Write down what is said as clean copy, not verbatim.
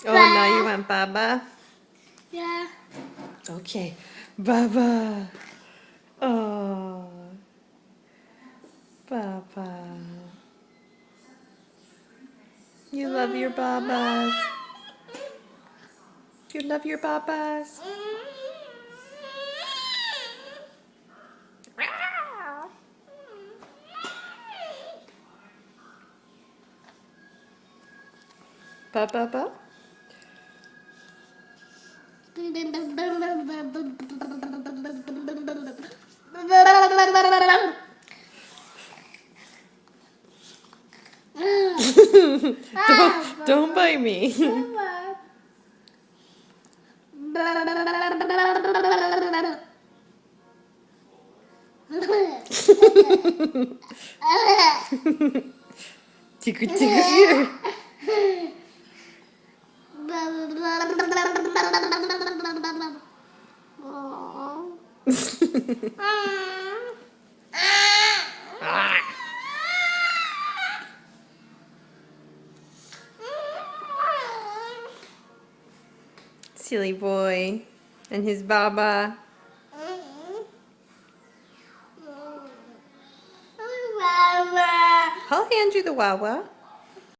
Oh, now you want Baba? Yeah. Okay. Baba. Oh. Baba. You love your Babas. You love your Babas. Baba. Don't bite me. Tickle ear. Silly boy and his Baba. I'll hand you the Wawa.